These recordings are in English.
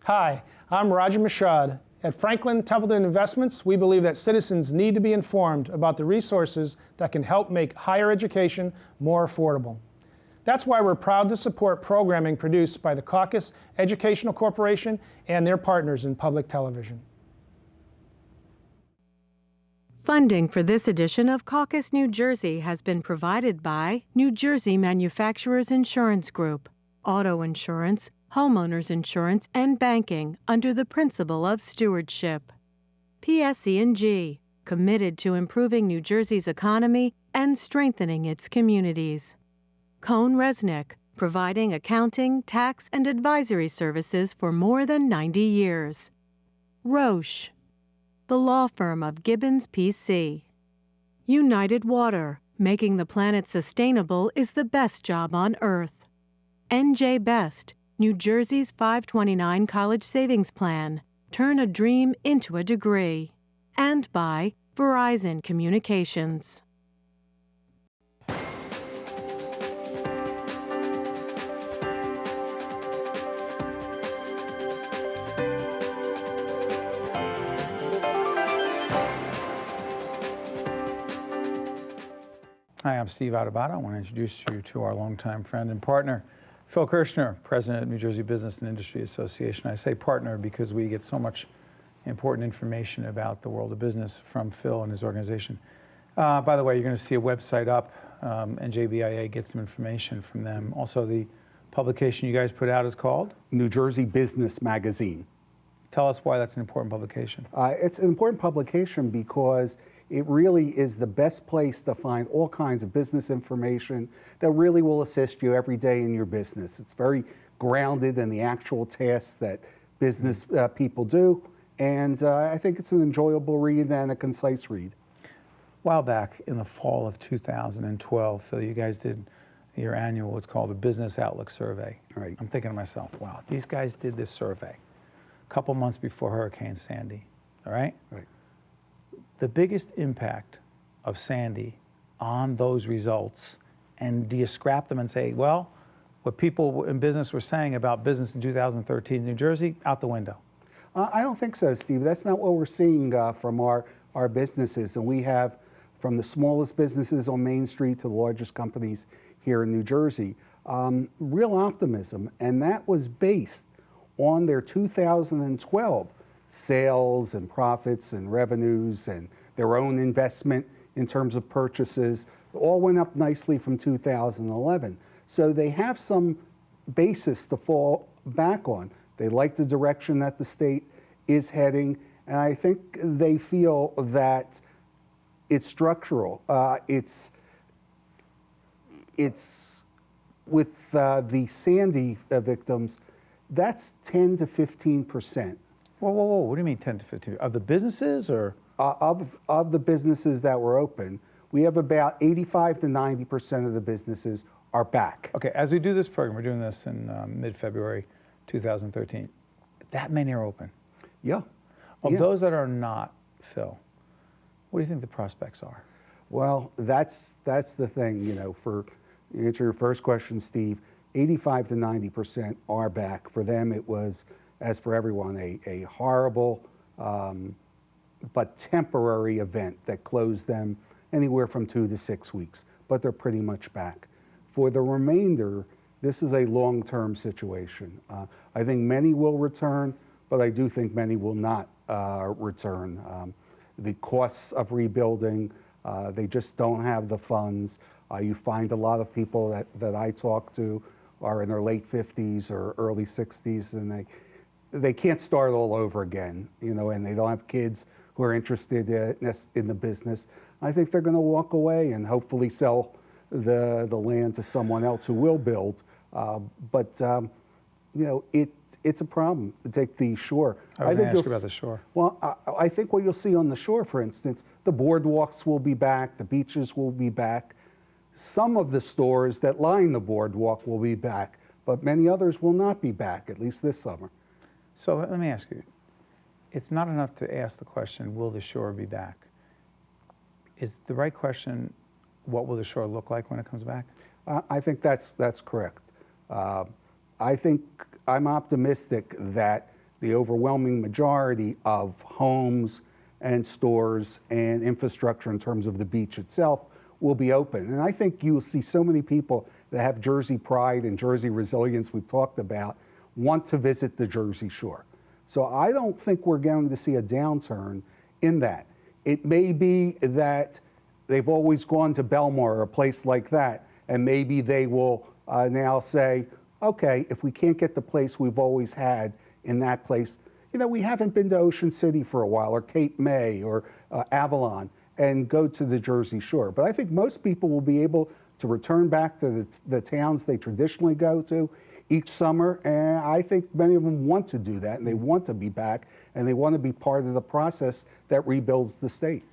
Hi, I'm Roger Mashad. At Franklin Templeton Investments, we believe that citizens need to be informed about the resources that can help make higher education more affordable. That's why we're proud to support programming produced by the Caucus Educational Corporation and their partners in public television. Funding for this edition of Caucus New Jersey has been provided by New Jersey Manufacturers Insurance Group, auto insurance, homeowners insurance, and banking under the principle of stewardship. PSE&G, committed to improving New Jersey's economy and strengthening its communities. Cohn Resnick, providing accounting, tax, and advisory services for more than 90 years. Roche, the law firm of Gibbons PC. United Water, making the planet sustainable is the best job on earth. NJ Best, New Jersey's 529 College Savings Plan. Turn a dream into a degree. And by Verizon Communications. Hi, I'm Steve Adubato. I want to introduce you to our longtime friend and partner, Phil Kirshner, President of New Jersey Business and Industry Association. I say partner because we get so much important information about the world of business from Phil and his organization. By the way, you're going to see a website up, and JBIA gets some information from them. Also, the publication you guys put out is called? New Jersey Business Magazine. Tell us why that's an important publication. It's an important publication because it really is the best place to find all kinds of business information that really will assist you every day in your business. It's very grounded in the actual tasks that business people do, and I think it's an enjoyable read and a concise read. A while back in the fall of 2012, Phil, you guys did your annual, what's called the Business Outlook Survey. Right. I'm thinking to myself, wow, these guys did this survey a couple months before Hurricane Sandy, all right? Right. The biggest impact of Sandy on those results, and do you scrap them and say, well, what people in business were saying about business in 2013 in New Jersey, out the window? I don't think so, Steve. That's not what we're seeing from our businesses. And we have, from the smallest businesses on Main Street to the largest companies here in New Jersey, real optimism. And that was based on their 2012 sales and profits and revenues and their own investment in terms of purchases. All went up nicely from 2011. So they have some basis to fall back on. They like the direction that the state is heading, and I think they feel that it's structural. It's with the Sandy victims, that's 10 to 15%. Whoa, whoa, whoa, what do you mean 10 to 15? Of the businesses or? Of the businesses that were open, we have about 85 to 90% of the businesses are back. Okay, as we do this program, we're doing this in mid-February 2013. That many are open? Yeah. Of those that are not, Phil, what do you think the prospects are? Well, that's the thing, you know, to answer your first question, Steve, 85 to 90% are back. For them, it was, as for everyone, a horrible but temporary event that closed them anywhere from 2 to 6 weeks, but they're pretty much back. For the remainder, this is a long-term situation. I think many will return, but I do think many will not return. The costs of rebuilding, they just don't have the funds. You find a lot of people that I talk to are in their late 50s or early 60s, and they can't start all over again, you know, and they don't have kids who are interested in the business. I think they're going to walk away and hopefully sell the land to someone else who will build. But you know, it's a problem to take the shore. I was going to ask you about the shore. Well, I think what you'll see on the shore, for instance, the boardwalks will be back, the beaches will be back. Some of the stores that line the boardwalk will be back, but many others will not be back, at least this summer. So let me ask you, it's not enough to ask the question, will the shore be back? Is the right question, what will the shore look like when it comes back? I think that's correct. I think I'm optimistic that the overwhelming majority of homes and stores and infrastructure in terms of the beach itself will be open. And I think you will see so many people that have Jersey pride and Jersey resilience we've talked about want to visit the Jersey Shore. So I don't think we're going to see a downturn in that. It may be that they've always gone to Belmar or a place like that, and maybe they will now say, okay, if we can't get the place we've always had in that place, you know, we haven't been to Ocean City for a while, or Cape May, or Avalon, and go to the Jersey Shore. But I think most people will be able to return back to the towns they traditionally go to each summer, and I think many of them want to do that, and they want to be back, and they want to be part of the process that rebuilds the state.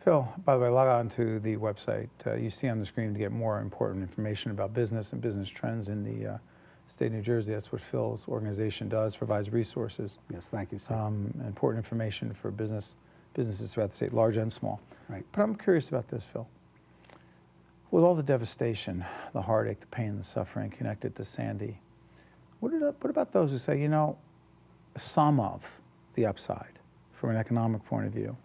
Phil, by the way, log on to the website. You see on the screen to get more important information about business and business trends in the state of New Jersey. That's what Phil's organization does, provides resources. Yes, thank you, sir. Important information for businesses throughout the state, large and small. Right. But I'm curious about this, Phil. With all the devastation, the heartache, the pain, the suffering connected to Sandy, what about those who say, you know, some of the upside from an economic point of view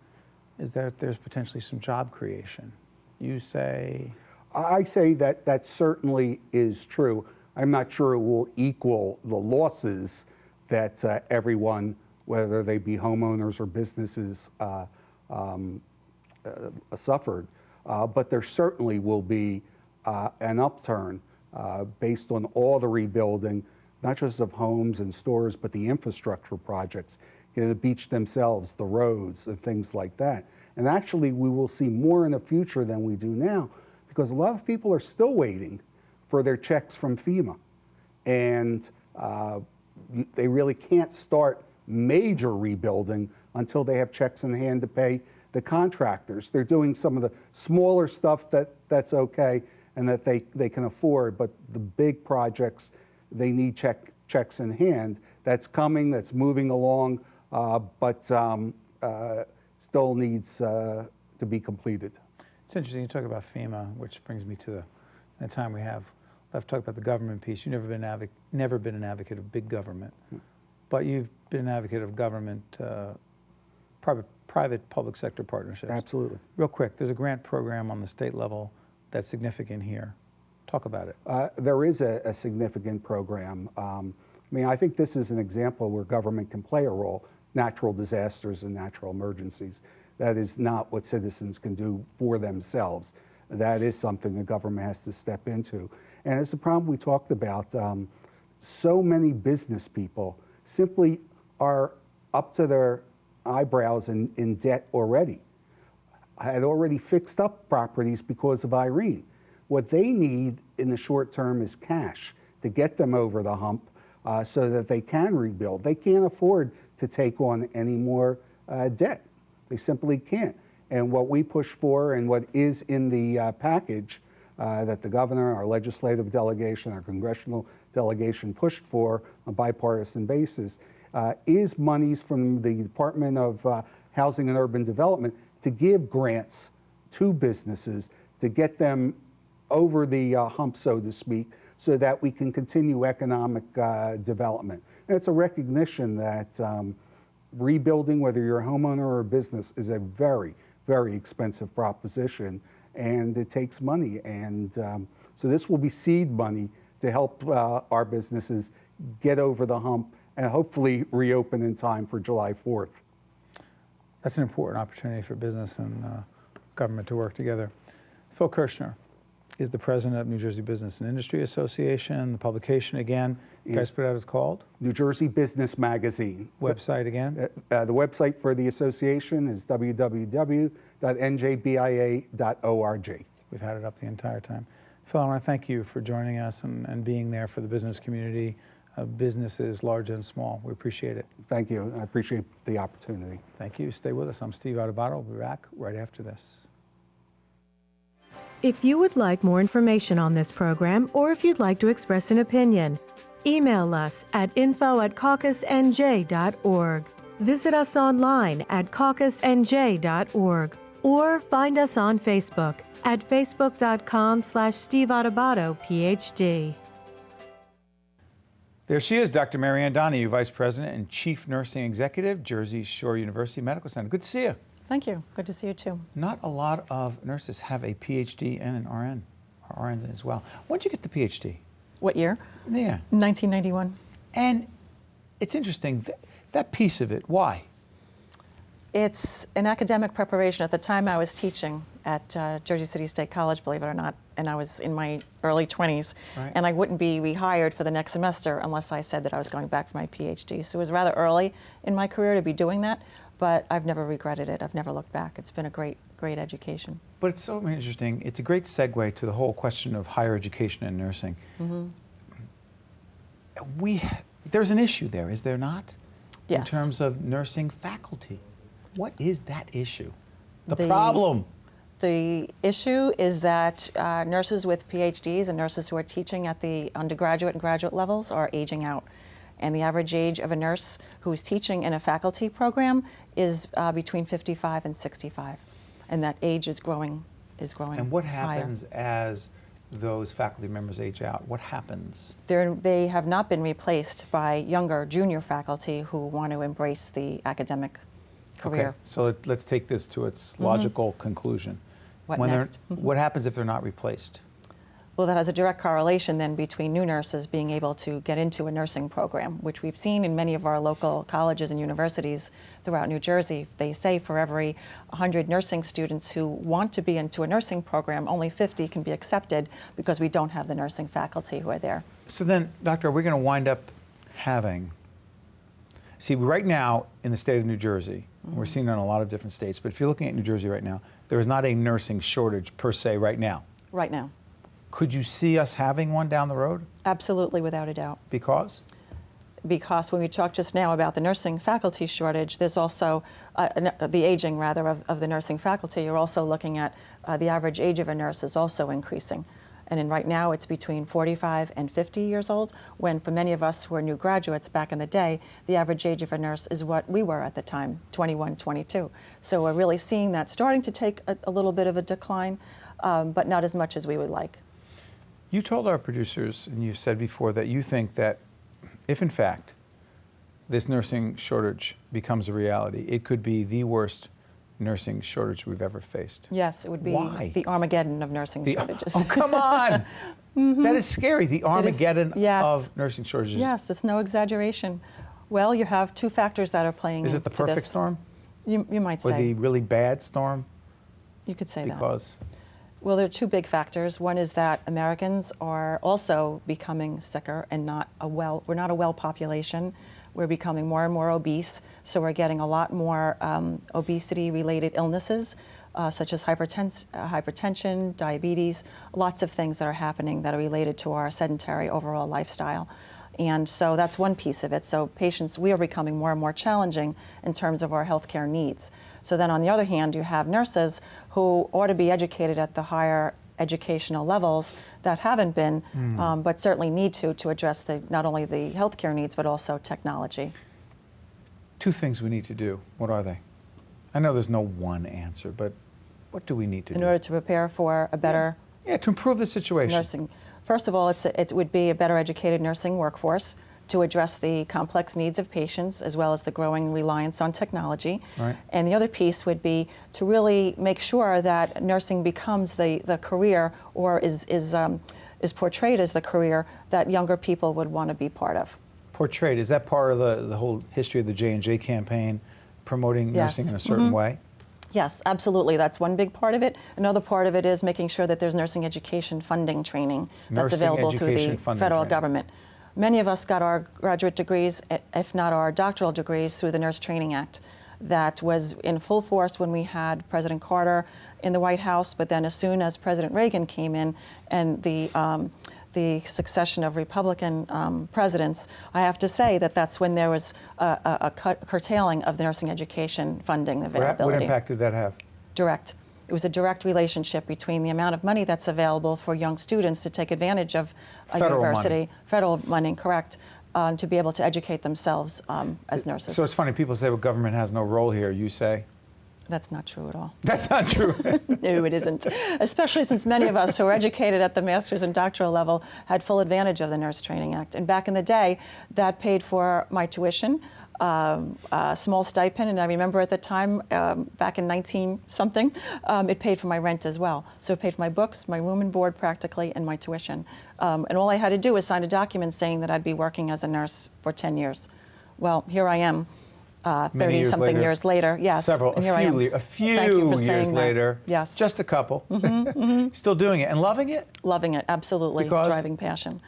is that there's potentially some job creation? You say? I say that that certainly is true. I'm not sure it will equal the losses that everyone, whether they be homeowners or businesses, suffered. But there certainly will be an upturn based on all the rebuilding, not just of homes and stores, but the infrastructure projects, you know, the beach themselves, the roads, and things like that. And actually, we will see more in the future than we do now, because a lot of people are still waiting for their checks from FEMA. And they really can't start major rebuilding until they have checks in hand to pay the contractors. They're doing some of the smaller stuff that's okay and that they can afford, but the big projects, they need checks in hand. That's coming, that's moving along, but still needs to be completed. It's interesting you talk about FEMA, which brings me to the time we have. I've talked about the government piece. You've never been an advocate of big government, but you've been an advocate of government, private-public sector partnerships. Absolutely. Real quick, there's a grant program on the state level that's significant here. Talk about it. There is a significant program. I mean, I think this is an example where government can play a role, natural disasters and natural emergencies. That is not what citizens can do for themselves. That is something the government has to step into. And it's a problem we talked about. So many business people simply are up to their eyebrows in debt already, had already fixed up properties because of Irene. What they need in the short term is cash to get them over the hump so that they can rebuild. They can't afford to take on any more debt. They simply can't. And what we push for and what is in the package that the governor, our legislative delegation, our congressional delegation pushed for on a bipartisan basis is monies from the Department of Housing and Urban Development to give grants to businesses to get them over the hump, so to speak, so that we can continue economic development. And it's a recognition that rebuilding, whether you're a homeowner or a business, is a very, very expensive proposition, and it takes money. And so this will be seed money to help our businesses get over the hump and hopefully reopen in time for July 4th. That's an important opportunity for business and government to work together. Phil Kirshner is the president of New Jersey Business and Industry Association. The publication, again, you guys put out, is called? New Jersey Business Magazine. Website again? The website for the association is www.njbia.org. We've had it up the entire time. Phil, I want to thank you for joining us and being there for the business community, businesses large and small. We appreciate it. Thank you. I appreciate the opportunity. Thank you. Stay with us. I'm Steve Adubato. We'll be back right after this. If you would like more information on this program, or if you'd like to express an opinion, email us at info@caucusnj.org. Visit us online at caucusnj.org, or find us on Facebook at facebook.com/Steve Adubato, PhD. There she is, Dr. Maryanne Donahue, Vice President and Chief Nursing Executive, Jersey Shore University Medical Center. Good to see you. Thank you. Good to see you too. Not a lot of nurses have a PhD and an RN, or RN as well. When did you get the PhD? What year? Yeah. 1991. And it's interesting, that piece of it, why? It's an academic preparation. At the time I was teaching at Jersey City State College, believe it or not, and I was in my early 20s, Right. and I wouldn't be rehired for the next semester unless I said that I was going back for my PhD. So it was rather early in my career to be doing that, but I've never regretted it. I've never looked back. It's been a great education. But it's so interesting. It's a great segue to the whole question of higher education and nursing. Mm-hmm. There's an issue there, is there not? Yes. In terms of nursing faculty. What is that issue? The The- problem. The issue is that nurses with PhDs and nurses who are teaching at the undergraduate and graduate levels are aging out. And the average age of a nurse who is teaching in a faculty program is between 55 and 65. And that age is growing And what higher. happens as those faculty members age out? What happens? They have not been replaced by younger junior faculty who want to embrace the academic career. Okay, so let's take this to its logical conclusion. What When they're- next? What happens if they're not replaced? Well, that has a direct correlation then between new nurses being able to get into a nursing program, which we've seen in many of our local colleges and universities throughout New Jersey. They say for every 100 nursing students who want to be into a nursing program, only 50 can be accepted because we don't have the nursing faculty who are there. So then, Doctor, we're going to wind up having, see, right now in the state of New Jersey, we're seeing it in a lot of different states, but if you're looking at New Jersey right now, there is not a nursing shortage per se right now. Right now. Could you see us having one down the road? Absolutely, without a doubt. Because? Because when we talked just now about the nursing faculty shortage, there's also the aging, rather, of the nursing faculty. You're also looking at the average age of a nurse is also increasing. And right now it's between 45 and 50 years old, when for many of us who are new graduates back in the day, the average age of a nurse is what we were at the time, 21, 22. So we're really seeing that starting to take a little bit of a decline, but not as much as we would like. You told our producers, and you've said before, that you think that if in fact this nursing shortage becomes a reality, it could be the worst nursing shortage we've ever faced. Yes, it would be Why? the Armageddon of nursing shortages. Oh, come on! That is scary, the Armageddon yes. of nursing shortages. Yes, it's no exaggeration. Well, you have two factors that are playing Is it the into perfect this. storm? You might Or say. the really bad storm? You could say that. Because? Well, there are two big factors. One is that Americans are also becoming sicker and we're not a well population. We're becoming more and more obese, so we're getting a lot more obesity-related illnesses, such as hypertension, diabetes, lots of things that are happening that are related to our sedentary overall lifestyle. And so that's one piece of it. So patients, we are becoming more and more challenging in terms of our healthcare needs. So then on the other hand, you have nurses who ought to be educated at the higher educational levels that haven't been, but certainly need to address not only the healthcare needs, but also technology. Two things we need to do. What are they? I know there's no one answer, but what do we need to do? In order to prepare for a better Yeah, to improve the situation. nursing. First of all, it would be a better educated nursing workforce to address the complex needs of patients as well as the growing reliance on technology. Right. And the other piece would be to really make sure that nursing becomes the career, or is portrayed as the career that younger people would want to be part of. Portrayed, is that part of the whole history of the J&J campaign, promoting Yes. nursing in a certain way? Yes, absolutely. That's one big part of it. Another part of it is making sure that there's nursing education funding training that's Nursing available through education the funding federal training. government. Many of us got our graduate degrees, if not our doctoral degrees, through the Nurse Training Act. That was in full force when we had President Carter in the White House, but then as soon as President Reagan came in and the succession of Republican presidents, I have to say that that's when there was a curtailing of the nursing education funding availability. What impact did that have? Direct. It was a direct relationship between the amount of money that's available for young students to take advantage of a Federal university, money. federal money, correct, to be able to educate themselves as nurses. So it's funny, people say, well, government has no role here. You say? That's not true at all. That's not true. No, it isn't. Especially since many of us who are educated at the master's and doctoral level had full advantage of the Nurse Training Act. And back in the day, that paid for my tuition, a small stipend, and I remember at the time, back in 19-something, it paid for my rent as well. So it paid for my books, my room and board practically, and my tuition. And all I had to do was sign a document saying that I'd be working as a nurse for 10 years. Well, here I am. 30-something years later, yes. A few years later. Yes. Just a couple. Still doing it and loving it? Loving it, absolutely. Because? Driving passion.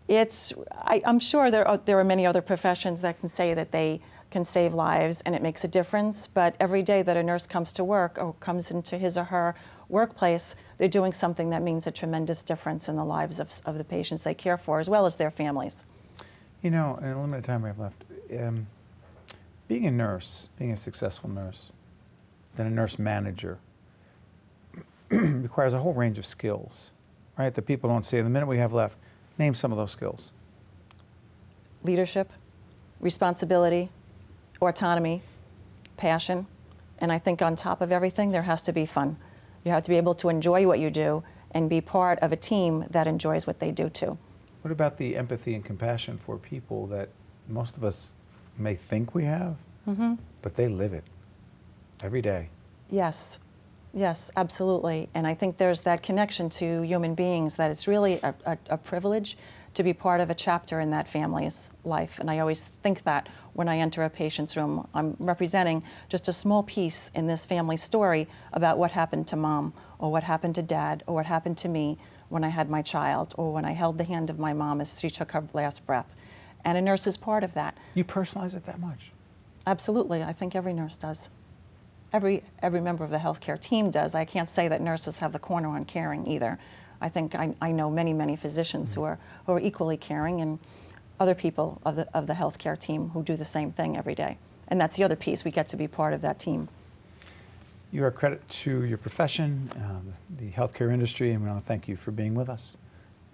I'm sure there are many other professions that can say that they can save lives and it makes a difference, but every day that a nurse comes to work or comes into his or her workplace, they're doing something that means a tremendous difference in the lives of the patients they care for, as well as their families. You know, in the limited time we have left, being a nurse, being a successful nurse, then a nurse manager, requires a whole range of skills, right, that people don't see. In the minute we have left, name some of those skills. Leadership, responsibility, autonomy, passion, and I think on top of everything, there has to be fun. You have to be able to enjoy what you do and be part of a team that enjoys what they do too. What about the empathy and compassion for people that most of us may think we have, but they live it every day? Yes, yes, absolutely. And I think there's that connection to human beings that it's really a privilege to be part of a chapter in that family's life. And I always think that when I enter a patient's room, I'm representing just a small piece in this family story about what happened to mom, or what happened to dad, or what happened to me when I had my child, or when I held the hand of my mom as she took her last breath. And a nurse is part of that. You personalize it that much? Absolutely. I think every nurse does. Every member of the healthcare team does. I can't say that nurses have the corner on caring either. I think I know many physicians who are equally caring, and other people of the healthcare team who do the same thing every day. And that's the other piece. We get to be part of that team. You are a credit to your profession, the healthcare industry, and we want to thank you for being with us.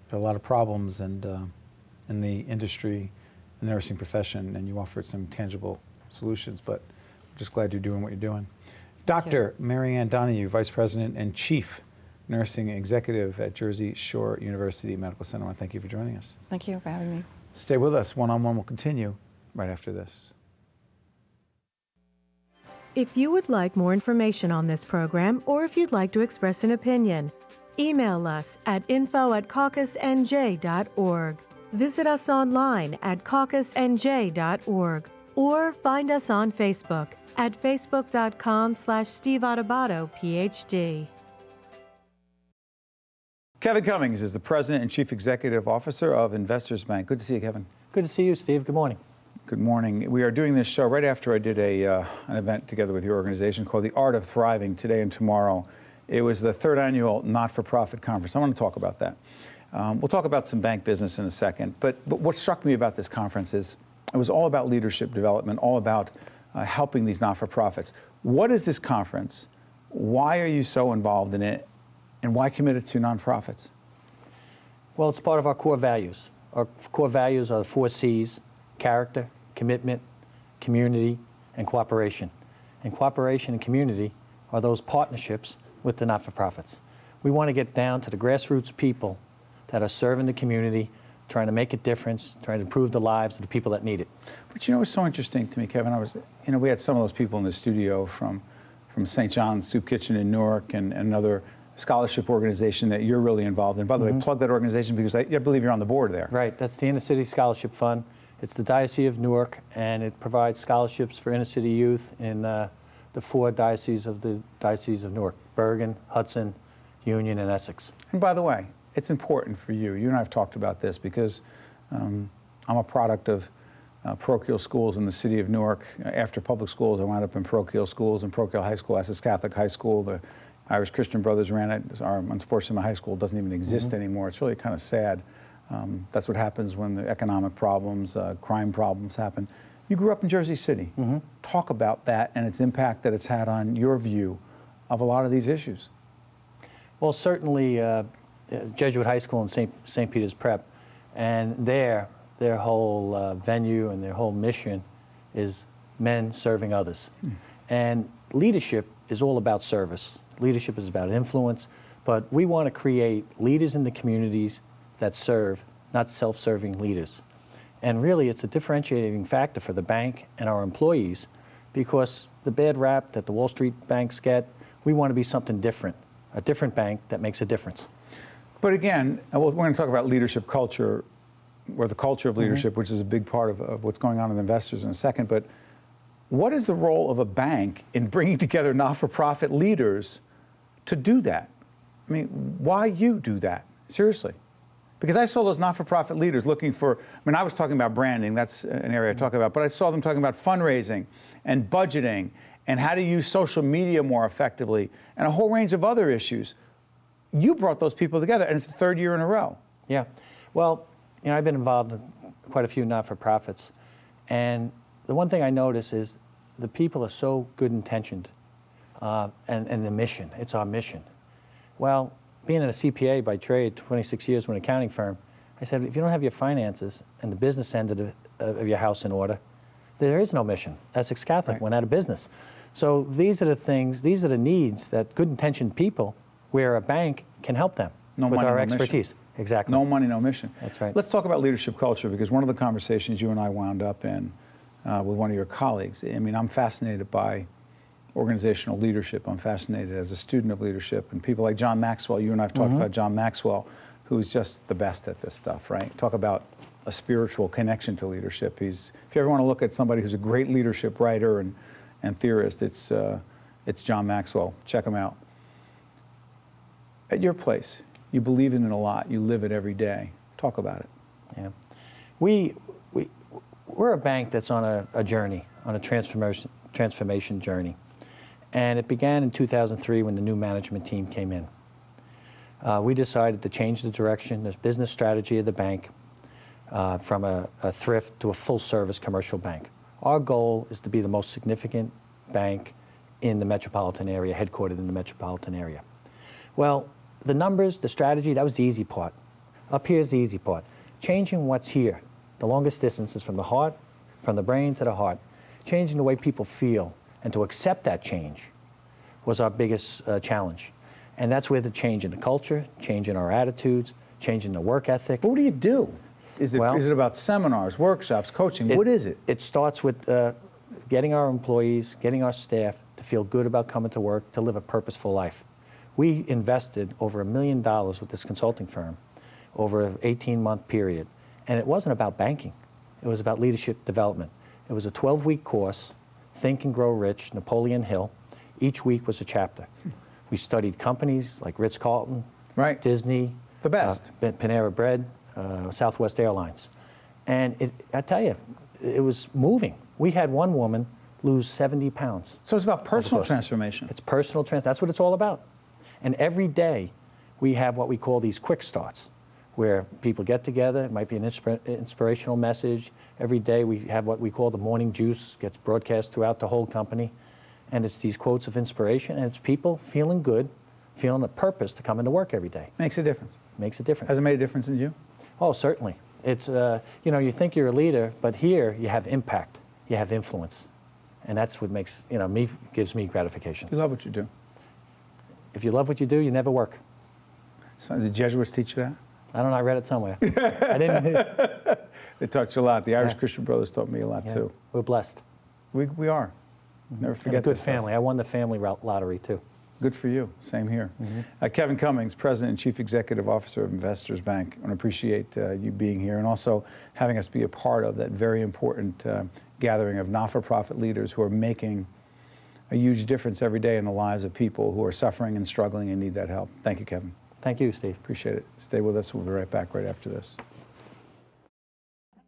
There are a lot of problems in the industry, the nursing profession, and you offered some tangible solutions, but I'm just glad you're doing what you're doing. Dr. Maryanne Donahue, Vice President and Chief Nursing Executive at Jersey Shore University Medical Center. I want to thank you for joining us. Thank you for having me. Stay with us. One-on-one will continue right after this. If you would like more information on this program, or if you'd like to express an opinion, email us at info@caucusnj.org. Visit us online at caucusnj.org, or find us on Facebook at facebook.com/Steve Adubato, PhD. Kevin Cummings is the President and Chief Executive Officer of Investors Bank. Good to see you, Kevin. Good to see you, Steve. Good morning. Good morning. We are doing this show right after I did an event together with your organization called The Art of Thriving, today and tomorrow. It was the third annual not-for-profit conference. I want to talk about that. We'll talk about some bank business in a second, but what struck me about this conference is it was all about leadership development, all about helping these not-for-profits. What is this conference? Why are you so involved in it? And why commit it to nonprofits? Well, it's part of our core values. Our core values are the 4 C's: character, commitment, community, and cooperation. And cooperation and community are those partnerships with the not-for-profits. We want to get down to the grassroots people that are serving the community, trying to make a difference, trying to improve the lives of the people that need it. But you know what's so interesting to me, Kevin? We had some of those people in the studio from St. John's Soup Kitchen in Newark and another scholarship organization that you're really involved in. By the way, plug that organization because I believe you're on the board there. Right, that's the Inner City Scholarship Fund. It's the Diocese of Newark, and it provides scholarships for inner city youth in the 4 dioceses of the Diocese of Newark: Bergen, Hudson, Union, and Essex. And by the way, it's important for you. You and I have talked about this because I'm a product of parochial schools in the city of Newark. After public schools, I wound up in parochial schools, and parochial high school, Essex Catholic High School. The Irish Christian Brothers ran it. Unfortunately, my high school doesn't even exist anymore. It's really kind of sad. That's what happens when the economic problems, crime problems happen. You grew up in Jersey City. Talk about that and its impact that it's had on your view of a lot of these issues. Well, certainly Jesuit High School and St. Peter's Prep, and their whole venue and their whole mission is men serving others. And leadership is all about service. Leadership is about influence, but we want to create leaders in the communities that serve, not self-serving leaders. And really, it's a differentiating factor for the bank and our employees, because the bad rap that the Wall Street banks get, we want to be something different, a different bank that makes a difference. But again, we're going to talk about leadership culture, or the culture of leadership, which is a big part of what's going on with investors in a second. But what is the role of a bank in bringing together not-for-profit leaders to do that? I mean, why you do that? Seriously. Because I saw those not-for-profit leaders looking for, I mean, I was talking about branding, that's an area I talk about, but I saw them talking about fundraising and budgeting and how to use social media more effectively and a whole range of other issues. You brought those people together, and it's the third year in a row. Yeah. Well, you know, I've been involved in quite a few not-for-profits, and the one thing I notice is the people are so good-intentioned, and the mission, it's our mission. Well, being a CPA by trade, 26 years with an accounting firm, I said, if you don't have your finances and the business end of your house in order, there is no mission. Essex Catholic went out of business. So these are the things, these are the needs that good-intentioned people, where a bank can help them with our expertise. Exactly. No money, no mission. That's right. Let's talk about leadership culture, because one of the conversations you and I wound up in with one of your colleagues, I mean, I'm fascinated by organizational leadership. I'm fascinated as a student of leadership, and people like John Maxwell. You and I have talked about John Maxwell, who's just the best at this stuff, right? Talk about a spiritual connection to leadership. If you ever want to look at somebody who's a great leadership writer and theorist, it's John Maxwell. Check him out. At your place, you believe in it a lot. You live it every day. Talk about it. Yeah, we're a bank that's on a journey, on a transformation journey. And it began in 2003 when the new management team came in. We decided to change the direction, the business strategy of the bank from a thrift to a full-service commercial bank. Our goal is to be the most significant bank in the metropolitan area, headquartered in the metropolitan area. Well, the numbers, the strategy, that was the easy part. Up here's the easy part. Changing what's here. The longest distance is from the heart, from the brain to the heart. Changing the way people feel and to accept that change was our biggest challenge. And that's where the change in the culture, change in our attitudes, change in the work ethic. But what do you do? Is it about seminars, workshops, coaching? What is it? It starts with getting our employees, getting our staff to feel good about coming to work, to live a purposeful life. We invested over $1 million with this consulting firm over an 18-month period. And it wasn't about banking. It was about leadership development. It was a 12-week course, Think and Grow Rich, Napoleon Hill. Each week was a chapter. We studied companies like Ritz-Carlton, Disney, the best, Panera Bread, Southwest Airlines. And I tell you, it was moving. We had one woman lose 70 pounds. So it's about personal transformation. It's personal transformation. That's what it's all about. And every day we have what we call these quick starts, where people get together. It might be an inspirational message. Every day we have what we call the morning juice, gets broadcast throughout the whole company. And it's these quotes of inspiration, and it's people feeling good, feeling a purpose to come into work every day. Makes a difference. Makes a difference. Has it made a difference in you? Oh, certainly. It's, you know, you think you're a leader, but here you have impact, you have influence. And that's what makes, you know, gives me gratification. You love what you do. If you love what you do, you never work. So the Jesuits teach you that? I don't know, I read it somewhere. I didn't. They taught you a lot. The Irish Christian Brothers taught me a lot too. We're blessed. We are. Never forget and a good this family. stuff. I won the family lottery too. Good for you. Same here. Kevin Cummings, President and Chief Executive Officer of Investors Bank. I appreciate you being here and also having us be a part of that very important gathering of not-for-profit leaders who are making a huge difference every day in the lives of people who are suffering and struggling and need that help. Thank you, Kevin. Thank you, Steve. Appreciate it. Stay with us. We'll be right back right after this.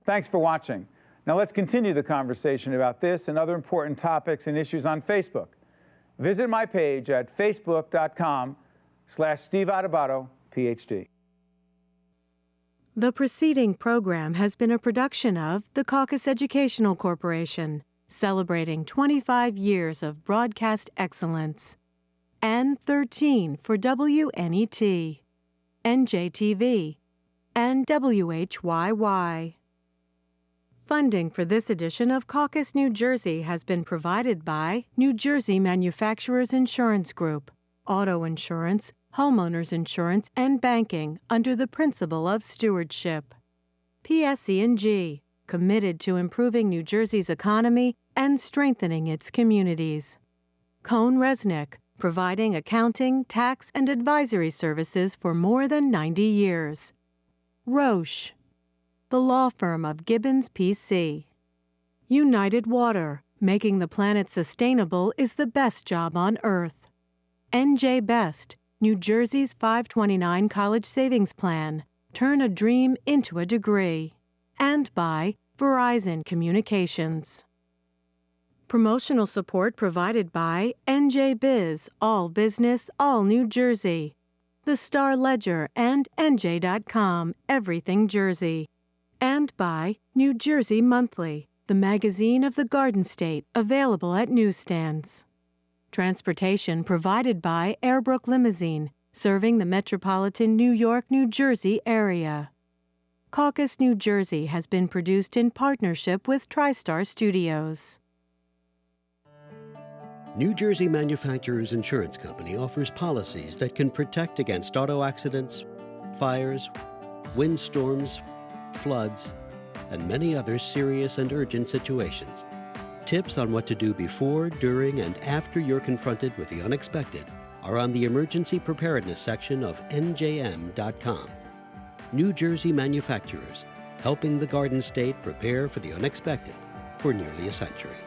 Thanks for watching. Now let's continue the conversation about this and other important topics and issues on Facebook. Visit my page at facebook.com/Steve Adubato, PhD. The preceding program has been a production of the Caucus Educational Corporation, celebrating 25 years of broadcast excellence. And 13 for WNET, NJTV, and WHYY. Funding for this edition of Caucus, New Jersey has been provided by New Jersey Manufacturers Insurance Group, auto insurance, homeowners insurance, and banking under the principle of stewardship. PSE&G, committed to improving New Jersey's economy and strengthening its communities. Cohn Resnick, providing accounting, tax, and advisory services for more than 90 years. Roche, the law firm of Gibbons PC. United Water, making the planet sustainable is the best job on earth. NJ Best, New Jersey's 529 college savings plan. Turn a dream into a degree. And by Verizon Communications. Promotional support provided by NJ Biz, All Business, All New Jersey. The Star Ledger and NJ.com, Everything Jersey. And by New Jersey Monthly, the magazine of the Garden State, available at newsstands. Transportation provided by Airbrook Limousine, serving the metropolitan New York, New Jersey area. Caucus, New Jersey has been produced in partnership with TriStar Studios. New Jersey Manufacturers Insurance Company offers policies that can protect against auto accidents, fires, windstorms, floods, and many other serious and urgent situations. Tips on what to do before, during, and after you're confronted with the unexpected are on the emergency preparedness section of njm.com. New Jersey Manufacturers, helping the Garden State prepare for the unexpected for nearly a century.